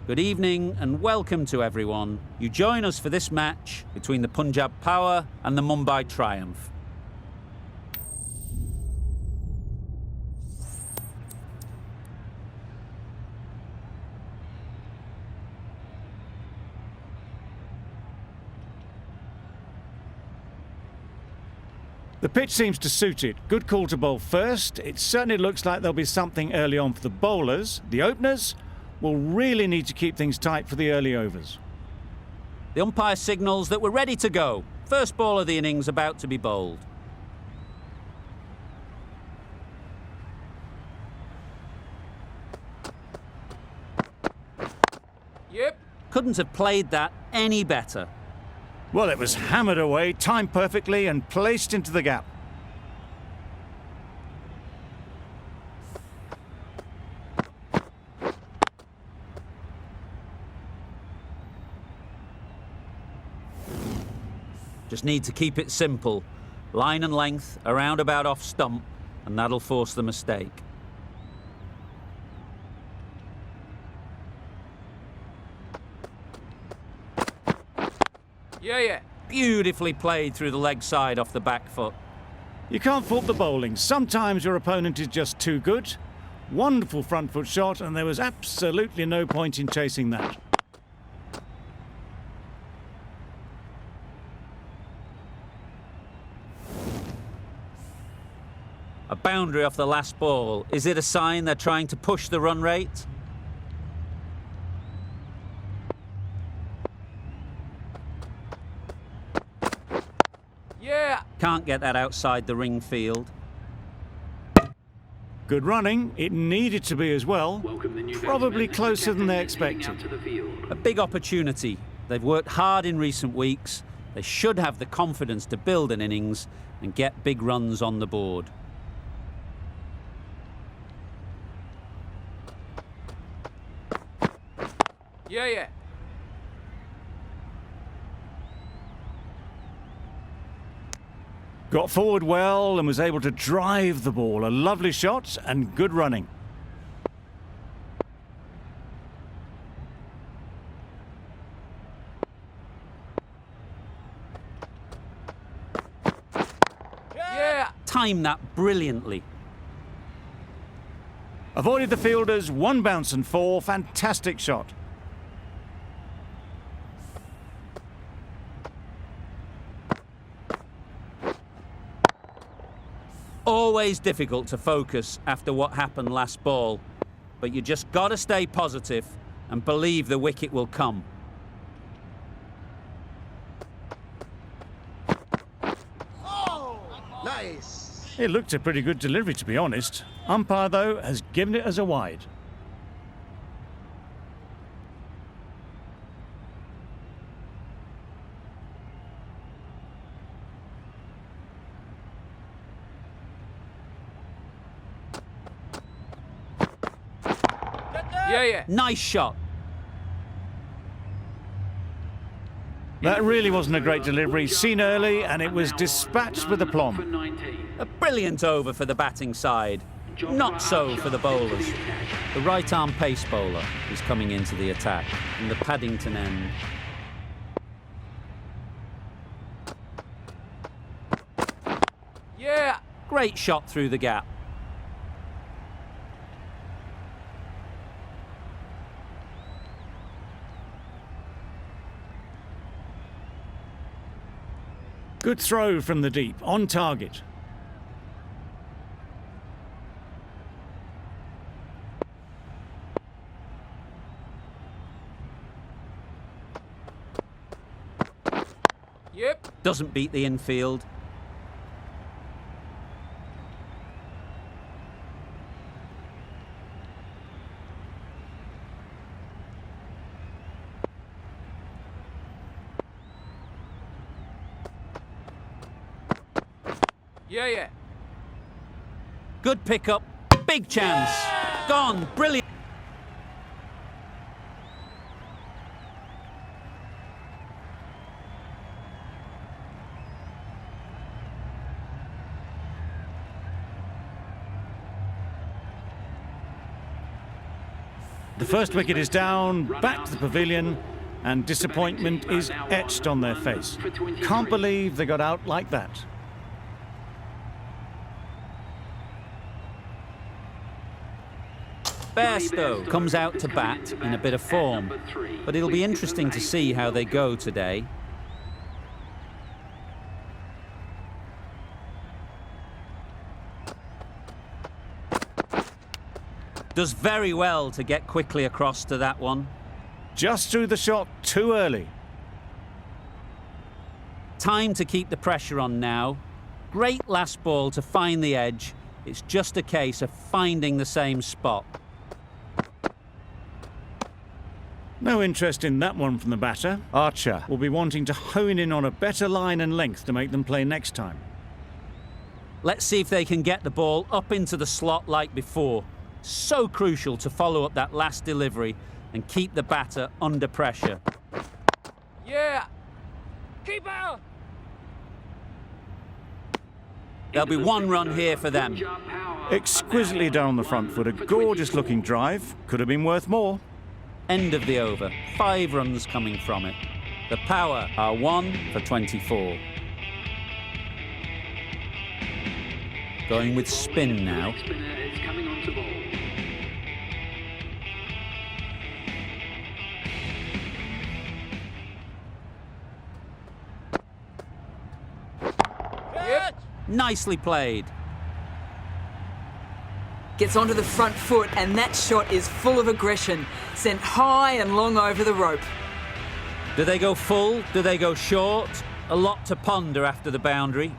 Good evening and welcome to everyone. You join us for this match between the Punjab Power and the Mumbai Triumph. The pitch seems to suit it. Good call to bowl first. It certainly looks like there'll be something early on for the bowlers. The openers will really need to keep things tight for the early overs. The umpire signals that we're ready to go. First ball of the innings about to be bowled. Yep. Couldn't have played that any better. Well, it was hammered away, timed perfectly and placed into the gap. Just need to keep it simple. Line and length, around about off stump, and that'll force the mistake. Yeah. Beautifully played through the leg side off the back foot. You can't fault the bowling. Sometimes your opponent is just too good. Wonderful front foot shot, and there was absolutely no point in chasing that. A boundary off the last ball. Is it a sign they're trying to push the run rate? Yeah! Can't get that outside the ring field. Good running. It needed to be as well. Probably closer than they expected. A big opportunity. They've worked hard in recent weeks. They should have the confidence to build an innings and get big runs on the board. Yeah. Got forward well and was able to drive the ball. A lovely shot and good running. Yeah! Timed that brilliantly. Avoided the fielders, one bounce and four. Fantastic shot. Always difficult to focus after what happened last ball, but you just got to stay positive and believe the wicket will come. Oh, nice. It looked a pretty good delivery, to be honest. Umpire, though, has given it as a wide. Yeah. Nice shot. That really wasn't a great delivery. Seen early, and it was dispatched with aplomb. A brilliant over for the batting side. Not so for the bowlers. The right-arm pace bowler is coming into the attack from the Paddington end. Yeah. Great shot through the gap. Good throw from the deep, on target. Yep. Doesn't beat the infield. Yeah. Good pickup. Big chance. Gone. Brilliant. The first wicket is down, back to the pavilion, and disappointment is etched on their face. Can't believe they got out like that. Bairstow comes out to bat in a bit of form, but it'll be interesting to see how they go today. Does very well to get quickly across to that one. Just threw the shot too early. Time to keep the pressure on now. Great last ball to find the edge. It's just a case of finding the same spot. No interest in that one from the batter. Archer will be wanting to hone in on a better line and length to make them play next time. Let's see if they can get the ball up into the slot like before. So crucial to follow up that last delivery and keep the batter under pressure. Yeah! Keeper! There'll be one run here for them. Exquisitely done on the front foot. A gorgeous looking drive. Could have been worth more. End of the over. 5 runs coming from it. The Power are 1 for 24. Going with spin now. Nicely played. Gets onto the front foot, and that shot is full of aggression. Sent high and long over the rope. Do they go full? Do they go short? A lot to ponder after the boundary.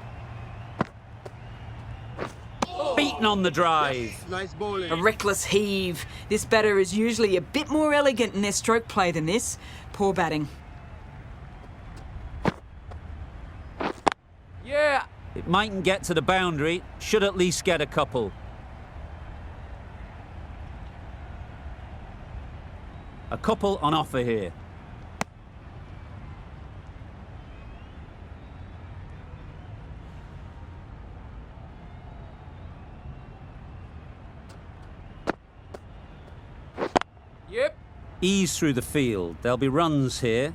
Beaten on the drive. Nice bowling. A reckless heave. This batter is usually a bit more elegant in their stroke play than this. Poor batting. Yeah! It mightn't get to the boundary. Should at least get a couple. A couple on offer here. Yep! Ease through the field. There'll be runs here.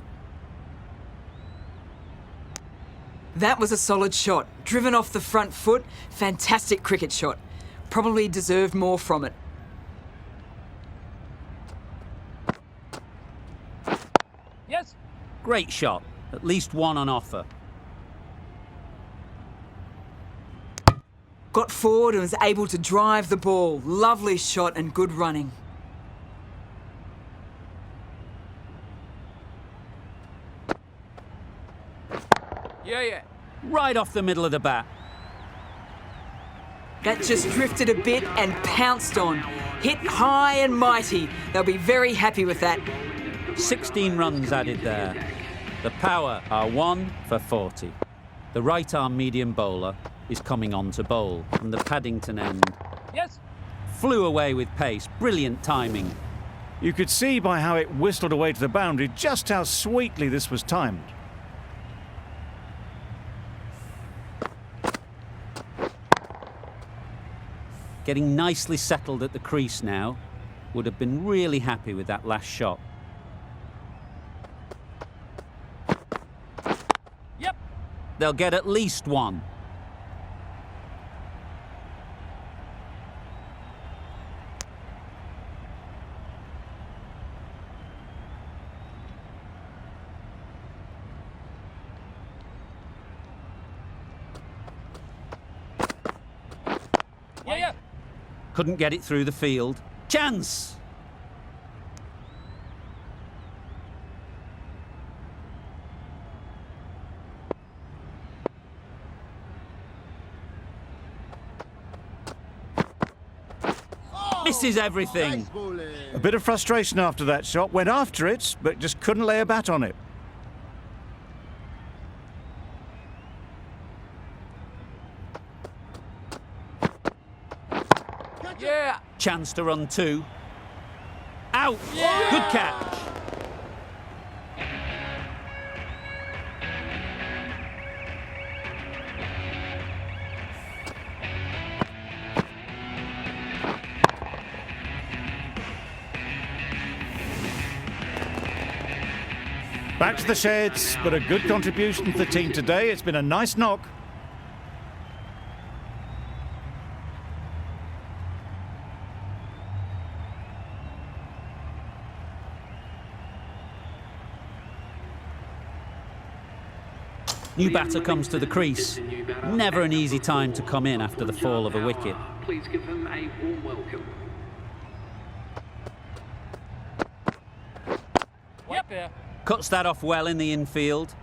That was a solid shot. Driven off the front foot. Fantastic cricket shot. Probably deserved more from it. Yes! Great shot. At least one on offer. Got forward and was able to drive the ball. Lovely shot and good running. Yeah. Right off the middle of the bat. That just drifted a bit and pounced on. Hit high and mighty. They'll be very happy with that. 16 runs added there. The Power are 1 for 40. The right-arm medium bowler is coming on to bowl from the Paddington end. Yes! Flew away with pace. Brilliant timing. You could see by how it whistled away to the boundary just how sweetly this was timed. Getting nicely settled at the crease now. Would have been really happy with that last shot. Yep! They'll get at least one. Yeah! Couldn't get it through the field. Chance! Misses everything. Nice bowling. A bit of frustration after that shot. Went after it, but just couldn't lay a bat on it. Yeah! Chance to run 2. Out! Good catch. Back to the sheds, but a good contribution to the team today. It's been a nice knock. New batter comes to the crease. Never an easy time to come in after the fall of a wicket. Please give him a warm welcome. Yep. There. Cuts that off well in the infield.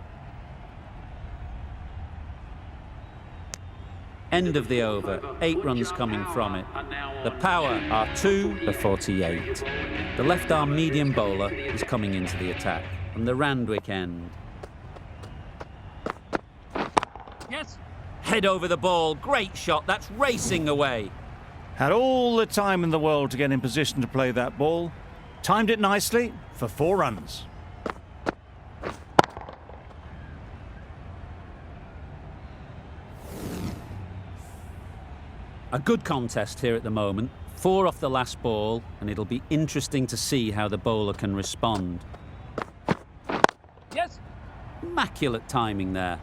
End of the over. 8 runs coming from it. The power are 2 for 48. The left-arm medium bowler is coming into the attack from the Randwick end. Yes. Head over the ball. Great shot. That's racing away. Had all the time in the world to get in position to play that ball. Timed it nicely for 4 runs. A good contest here at the moment. 4 off the last ball, and it'll be interesting to see how the bowler can respond. Yes. Immaculate timing there.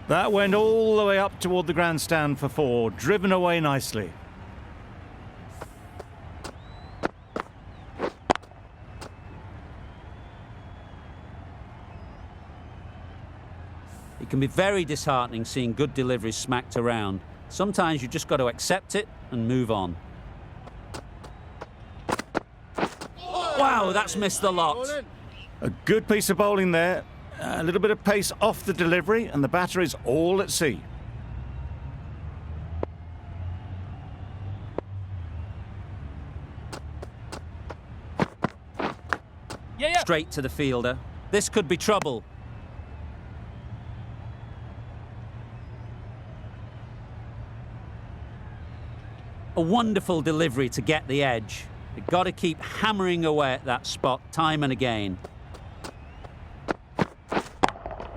That went all the way up toward the grandstand for 4, driven away nicely. It can be very disheartening seeing good deliveries smacked around. Sometimes you just got to accept it and move on. Wow, that's missed the lot. A good piece of bowling there. A little bit of pace off the delivery, and the batter is all at sea. Yeah. Straight to the fielder. This could be trouble. A wonderful delivery to get the edge. You've got to keep hammering away at that spot time and again.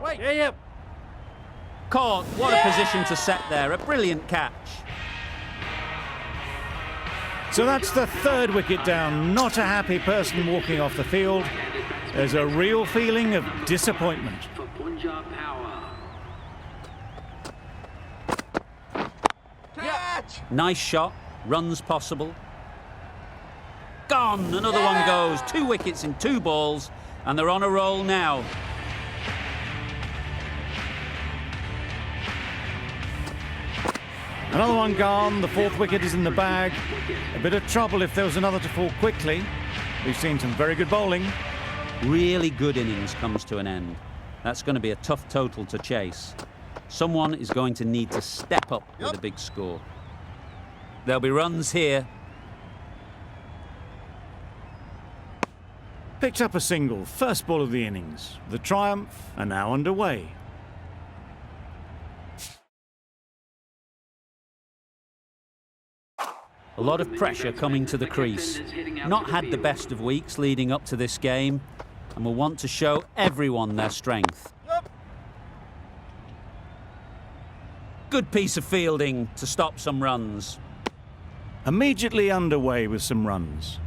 Wait. Yeah. Caught. What a position to set there. A brilliant catch. So that's the 3rd wicket down. Not a happy person walking off the field. There's a real feeling of disappointment. For Punjab power. Catch. Nice shot. Runs possible. Gone. Another one goes. 2 wickets in 2 balls, and they're on a roll now. Another one gone. The 4th wicket is in the bag. A bit of trouble if there was another to fall quickly. We've seen some very good bowling. Really good innings comes to an end. That's going to be a tough total to chase. Someone is going to need to step up with a big score. There'll be runs here. Picked up a single, first ball of the innings. The triumph are now underway. A lot of pressure coming to the crease. Not had the best of weeks leading up to this game, and will want to show everyone their strength. Good piece of fielding to stop some runs. Immediately underway with some runs.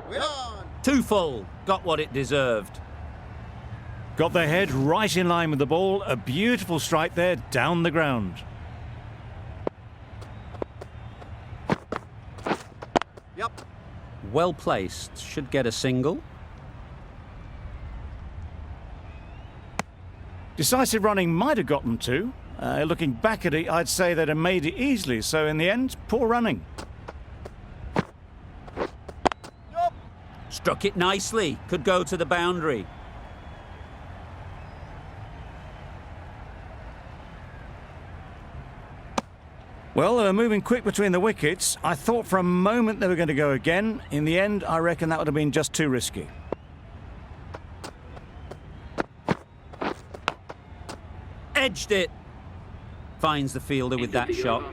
We're on. 2 full. Got what it deserved. Got their head right in line with the ball. A beautiful strike there down the ground. Yep. Well placed. Should get a single. Decisive running might have got them 2. Looking back at it, I'd say they'd have made it easily. So in the end, poor running. Yup. Struck it nicely. Could go to the boundary. Well, they were moving quick between the wickets. I thought for a moment they were going to go again. In the end, I reckon that would have been just too risky. Edged it. Finds the fielder with that shot.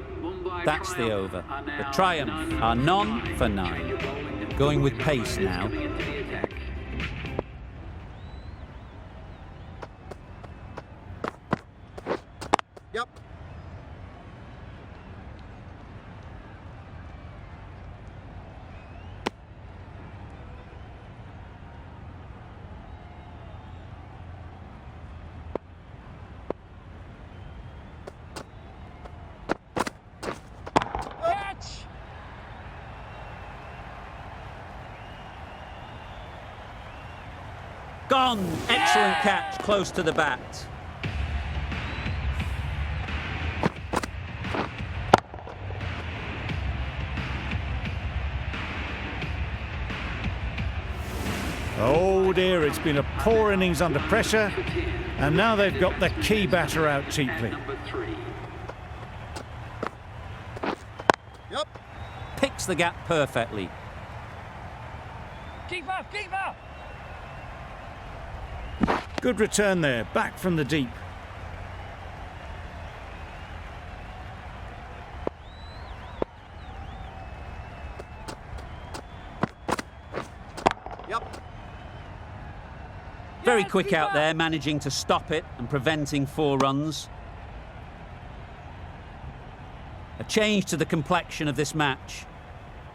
That's the over. The Triumph are none for 9. Going with pace now. Yep. Gone! Excellent catch, close to the bat. Oh dear, it's been a poor innings under pressure, and now they've got the key batter out cheaply. Number 3. Yep. Picks the gap perfectly. Keep up, keep up. Good return there, back from the deep. Yep. Very Yes, quick keep out up. there, managing to stop it and preventing 4 runs. A change to the complexion of this match.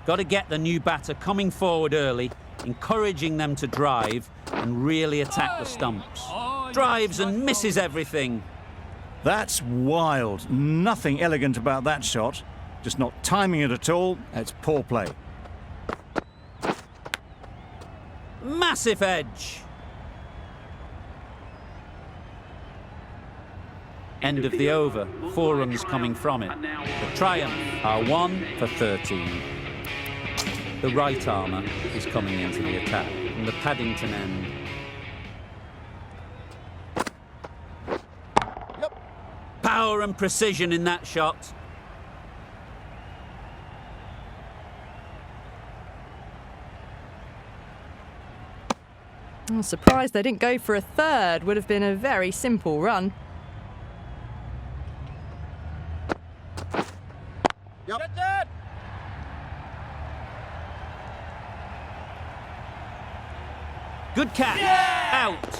Got to get the new batter coming forward early, encouraging them to drive and really attack the stumps. Oh, Drives yes, and nice misses ball. everything. That's wild. Nothing elegant about that shot. Just not timing it at all. It's poor play. Massive edge. End of the over. 4 runs coming from it. The Triumph are 1 for 13. The right armour is coming into the attack from the Paddington end. Yep. Power and precision in that shot. I'm surprised they didn't go for a third. Would have been a very simple run. Yep. Get that. Good catch. Out.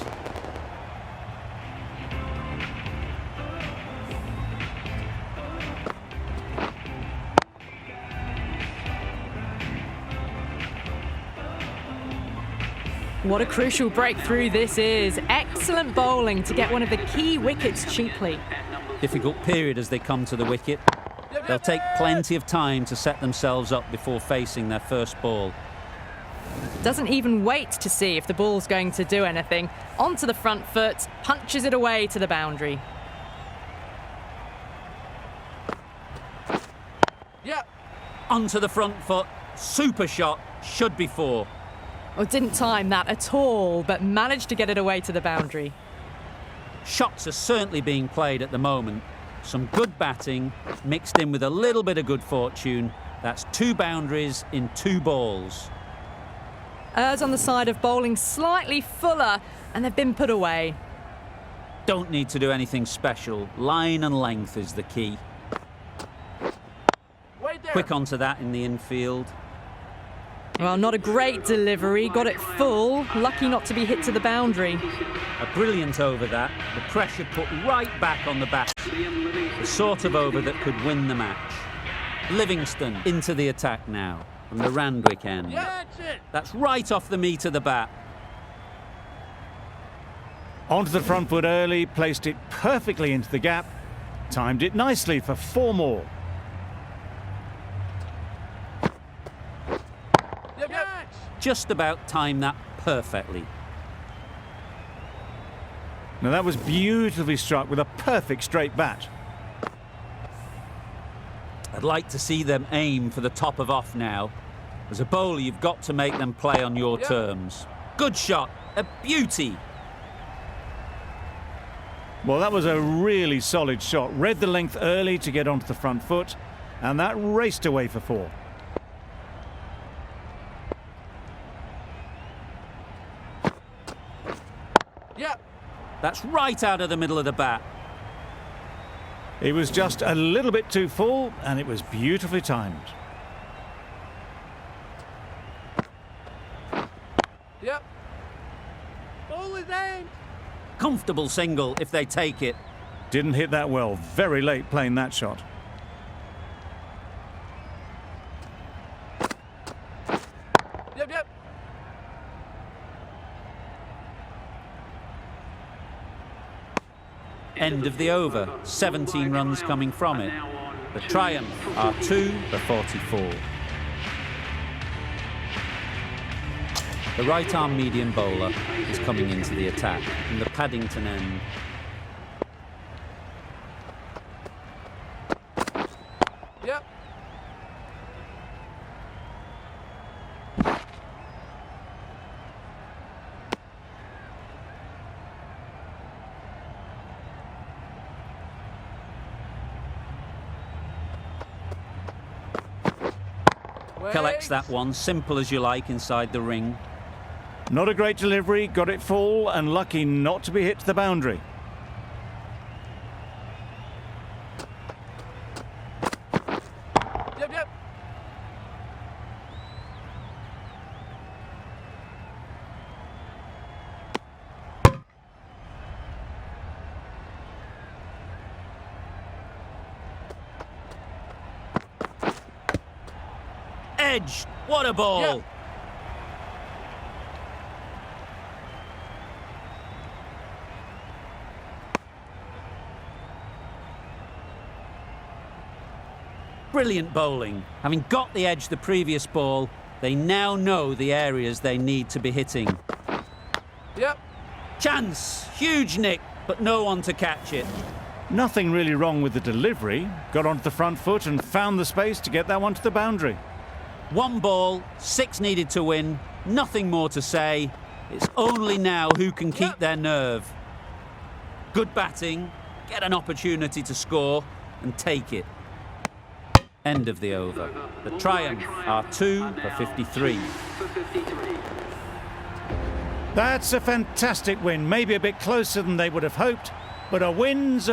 What a crucial breakthrough this is. Excellent bowling to get one of the key wickets cheaply. Difficult period as they come to the wicket. They'll take plenty of time to set themselves up before facing their first ball. Doesn't even wait to see if the ball's going to do anything. Onto the front foot, punches it away to the boundary. Yeah. Onto the front foot. Super shot. Should be 4. Oh, didn't time that at all, but managed to get it away to the boundary. Shots are certainly being played at the moment. Some good batting mixed in with a little bit of good fortune. That's 2 boundaries in 2 balls. Errs on the side of bowling slightly fuller, and they've been put away. Don't need to do anything special. Line and length is the key. Wait there. Quick onto that in the infield. Well, not a great delivery. Got it full. Lucky not to be hit to the boundary. A brilliant over that. The pressure put right back on the bat. The sort of over that could win the match. Livingston into the attack now from the Randwick end. Yeah, that's it. That's right off the meat of the bat. Onto the front foot early, placed it perfectly into the gap. Timed it nicely for 4 more. Yep, yep. Just about timed that perfectly. Now that was beautifully struck with a perfect straight bat. I'd like to see them aim for the top of off now. As a bowler, you've got to make them play on your Yep. terms. Good shot. A beauty. Well, that was a really solid shot. Read the length early to get onto the front foot, and that raced away for 4. Yeah. That's right out of the middle of the bat. It was just a little bit too full, and it was beautifully timed. Yep. Ball is aimed. Comfortable single if they take it. Didn't hit that well. Very late playing that shot. Yep, yep. End of the over. 17 runs coming from it. The Triumph are 2 for 44. The right-arm medium bowler is coming into the attack from the Paddington end. Yep. Collects that one, simple as you like, inside the ring. Not a great delivery, got it full and lucky not to be hit to the boundary. Yep, yep. Edge! What a ball! Yep. Brilliant bowling. Having got the edge the previous ball, they now know the areas they need to be hitting. Yep. Chance! Huge nick, but no one to catch it. Nothing really wrong with the delivery. Got onto the front foot and found the space to get that one to the boundary. One ball, 6 needed to win, nothing more to say. It's only now who can keep Yep. their nerve. Good batting, get an opportunity to score and take it. End of the over. The Triumph are 2 for 53. For 53. That's a fantastic win. Maybe a bit closer than they would have hoped, but a win's a